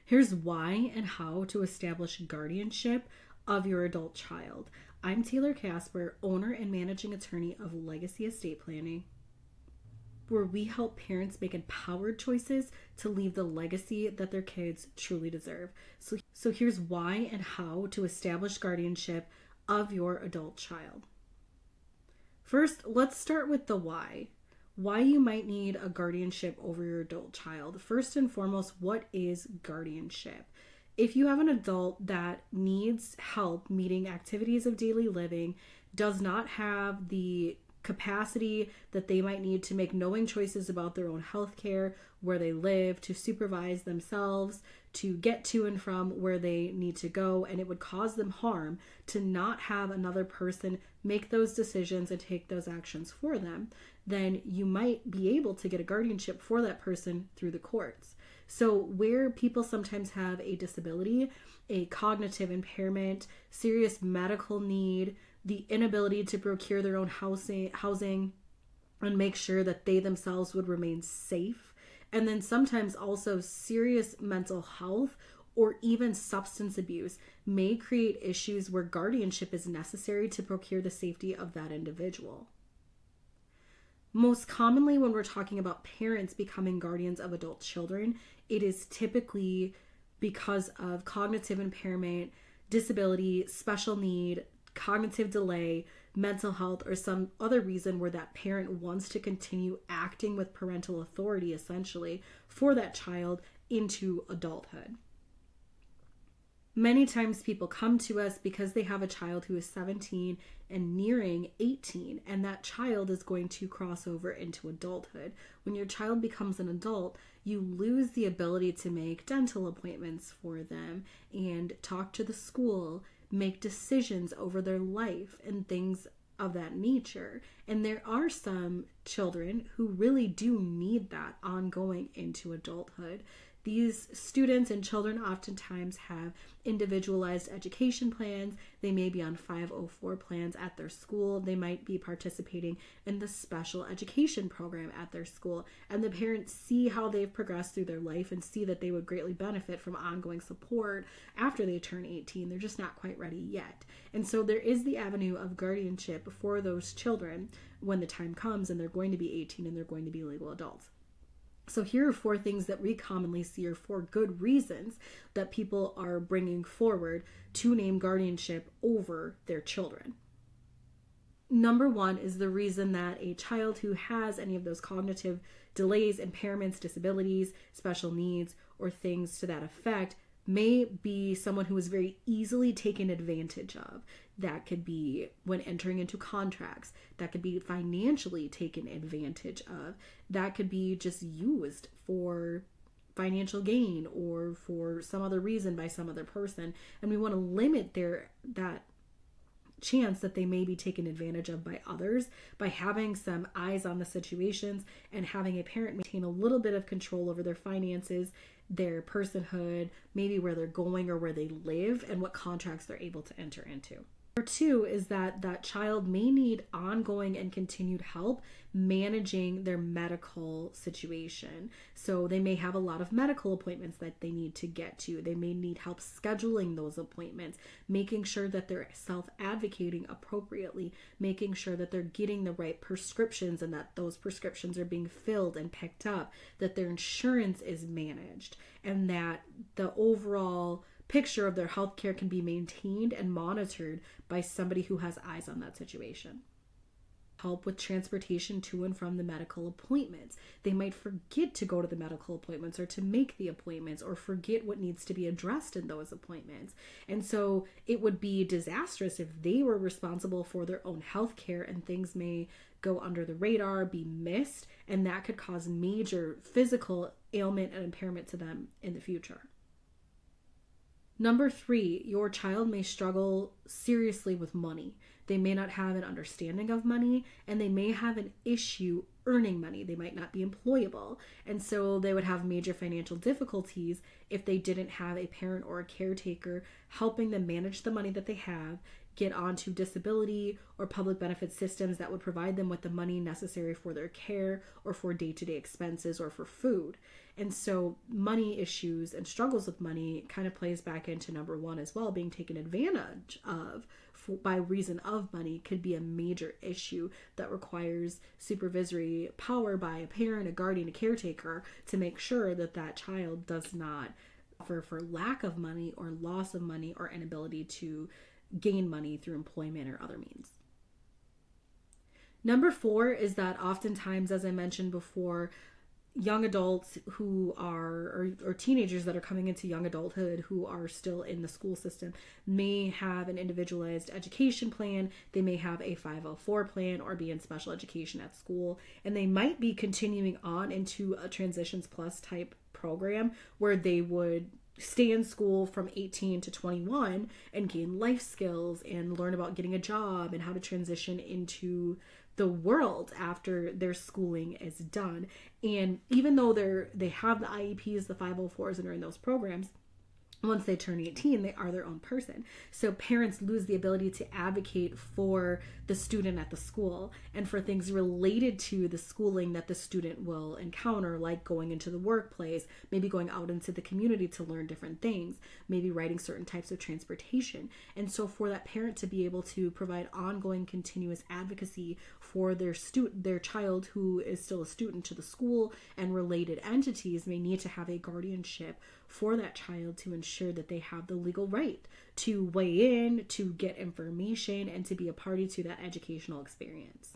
Here's why and how to establish guardianship of your adult child. I'm Taylor Kaspar, owner and managing attorney of Legacy Estate Planning, where we help parents make empowered choices to leave the legacy that their kids truly deserve. So here's why and how to establish guardianship of your adult child. First, let's start with the why. Why you might need a guardianship over your adult child. First and foremost, what is guardianship? If you have an adult that needs help meeting activities of daily living, does not have the capacity that they might need to make knowing choices about their own health care, where they live, to supervise themselves, to get to and from where they need to go, and it would cause them harm to not have another person make those decisions and take those actions for them, then you might be able to get a guardianship for that person through the courts. So where people sometimes have a disability, a cognitive impairment, serious medical need, the inability to procure their own housing and make sure that they themselves would remain safe, and then sometimes also serious mental health or even substance abuse may create issues where guardianship is necessary to procure the safety of that individual. Most commonly, when we're talking about parents becoming guardians of adult children, it is typically because of cognitive impairment, disability, special need, cognitive delay, mental health, or some other reason where that parent wants to continue acting with parental authority, essentially, for that child into adulthood. Many times people come to us because they have a child who is 17 and nearing 18, and that child is going to cross over into adulthood. When your child becomes an adult, you lose the ability to make dental appointments for them and talk to the school, make decisions over their life and things of that nature. And there are some children who really do need that ongoing into adulthood. These students and children oftentimes have individualized education plans. They may be on 504 plans at their school. They might be participating in the special education program at their school. And the parents see how they've progressed through their life and see that they would greatly benefit from ongoing support after they turn 18. They're just not quite ready yet. And so there is the avenue of guardianship for those children when the time comes and they're going to be 18 and they're going to be legal adults. So here are 4 things that we commonly see, or 4 good reasons that people are bringing forward to name guardianship over their children. Number 1 is the reason that a child who has any of those cognitive delays, impairments, disabilities, special needs, or things to that effect may be someone who is very easily taken advantage of. That could be when entering into contracts. That could be financially taken advantage of. That could be just used for financial gain or for some other reason by some other person. And we want to limit that chance that they may be taken advantage of by others by having some eyes on the situations and having a parent maintain a little bit of control over their finances, their personhood, maybe where they're going or where they live, and what contracts they're able to enter into. Number 2 is that child may need ongoing and continued help managing their medical situation. So they may have a lot of medical appointments that they need to get to. They may need help scheduling those appointments, making sure that they're self-advocating appropriately, making sure that they're getting the right prescriptions and that those prescriptions are being filled and picked up, that their insurance is managed, and that the overall picture of their healthcare can be maintained and monitored by somebody who has eyes on that situation. Help with transportation to and from the medical appointments. They might forget to go to the medical appointments or to make the appointments, or forget what needs to be addressed in those appointments. And so it would be disastrous if they were responsible for their own healthcare and things may go under the radar, be missed, and that could cause major physical ailment and impairment to them in the future. Number 3, your child may struggle seriously with money. They may not have an understanding of money, and they may have an issue earning money. They might not be employable. And so they would have major financial difficulties if they didn't have a parent or a caretaker helping them manage the money that they have, get onto disability or public benefit systems that would provide them with the money necessary for their care or for day-to-day expenses or for food. And so money issues and struggles with money kind of plays back into number one as well. Being taken advantage of by reason of money could be a major issue that requires supervisory power by a parent, a guardian, a caretaker to make sure that that child does not suffer for lack of money or loss of money or inability to gain money through employment or other means. Number 4 is that oftentimes, as I mentioned before, young adults who are, or teenagers that are coming into young adulthood who are still in the school system may have an individualized education plan. They may have a 504 plan or be in special education at school, and they might be continuing on into a Transitions Plus type program where they would stay in school from 18 to 21 and gain life skills and learn about getting a job and how to transition into the world after their schooling is done. And even though they have the IEPs, the 504s, and are in those programs, once they turn 18, they are their own person. So parents lose the ability to advocate for the student at the school and for things related to the schooling that the student will encounter, like going into the workplace, maybe going out into the community to learn different things, maybe riding certain types of transportation. And so for that parent to be able to provide ongoing continuous advocacy for their child who is still a student to the school and related entities may need to have a guardianship for that child to ensure that they have the legal right to weigh in, to get information, and to be a party to that educational experience.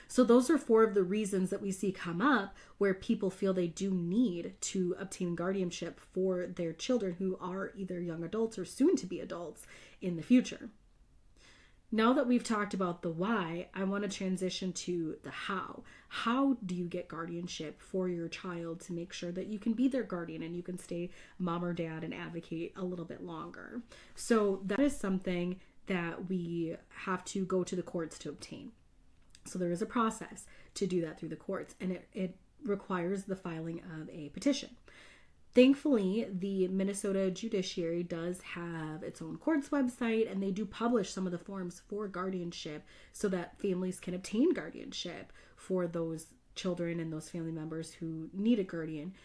So those are 4 of the reasons that we see come up where people feel they do need to obtain guardianship for their children who are either young adults or soon to be adults in the future. Now that we've talked about the why, I want to transition to the how. How do you get guardianship for your child to make sure that you can be their guardian and you can stay mom or dad and advocate a little bit longer? So that is something that we have to go to the courts to obtain. So there is a process to do that through the courts, and it requires the filing of a petition. Thankfully, the Minnesota judiciary does have its own courts website, and they do publish some of the forms for guardianship so that families can obtain guardianship for those children and those family members who need a guardian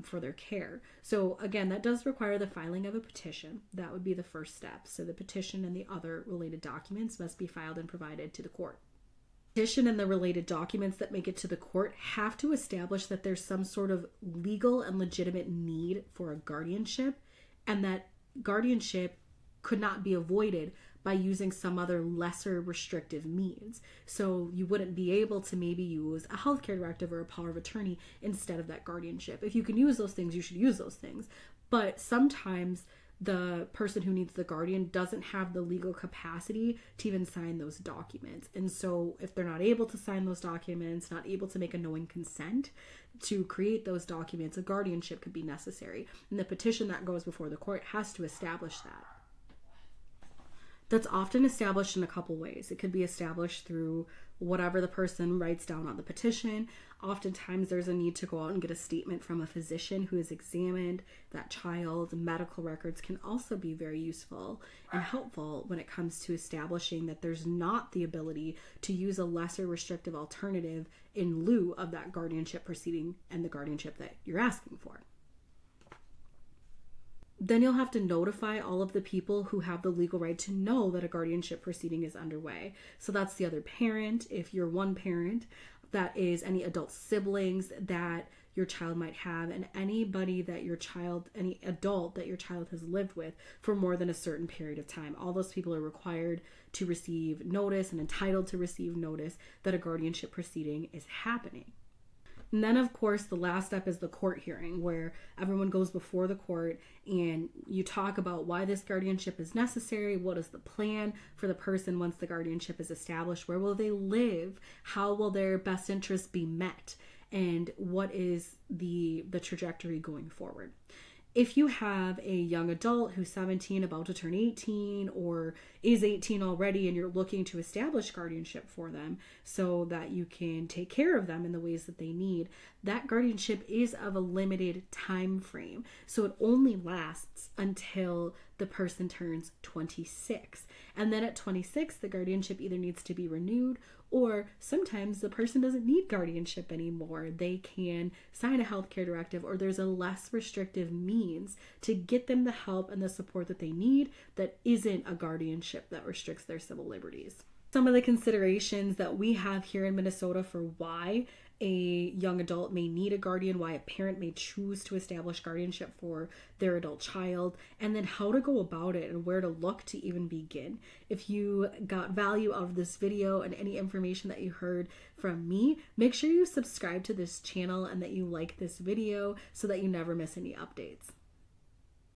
for their care. So again, that does require the filing of a petition. That would be the first step. So the petition and the other related documents must be filed and provided to the court. Petition and the related documents that make it to the court have to establish that there's some sort of legal and legitimate need for a guardianship, and that guardianship could not be avoided by using some other lesser restrictive means. So you wouldn't be able to maybe use a healthcare directive or a power of attorney instead of that guardianship. If you can use those things, you should use those things. But sometimes the person who needs the guardian doesn't have the legal capacity to even sign those documents. And so if they're not able to sign those documents, not able to make a knowing consent to create those documents, a guardianship could be necessary. And the petition that goes before the court has to establish that. That's often established in a couple ways. It could be established through whatever the person writes down on the petition. Oftentimes there's a need to go out and get a statement from a physician who has examined that child. Medical records can also be very useful and helpful when it comes to establishing that there's not the ability to use a lesser restrictive alternative in lieu of that guardianship proceeding and the guardianship that you're asking for. Then you'll have to notify all of the people who have the legal right to know that a guardianship proceeding is underway. So that's the other parent, if you're one parent, that is any adult siblings that your child might have, and anybody that any adult that your child has lived with for more than a certain period of time. All those people are required to receive notice and entitled to receive notice that a guardianship proceeding is happening. And then, of course, the last step is the court hearing, where everyone goes before the court and you talk about why this guardianship is necessary, what is the plan for the person once the guardianship is established, where will they live, how will their best interests be met, and what is the trajectory going forward. If you have a young adult who's 17, about to turn 18, or is 18 already, and you're looking to establish guardianship for them so that you can take care of them in the ways that they need, that guardianship is of a limited time frame. So it only lasts until the person turns 26. And then at 26, the guardianship either needs to be renewed, or sometimes the person doesn't need guardianship anymore. They can sign a healthcare directive, or there's a less restrictive means to get them the help and the support that they need that isn't a guardianship that restricts their civil liberties. Some of the considerations that we have here in Minnesota for why a young adult may need a guardian, why a parent may choose to establish guardianship for their adult child, and then how to go about it and where to look to even begin. If you got value out of this video and any information that you heard from me, make sure you subscribe to this channel and that you like this video so that you never miss any updates.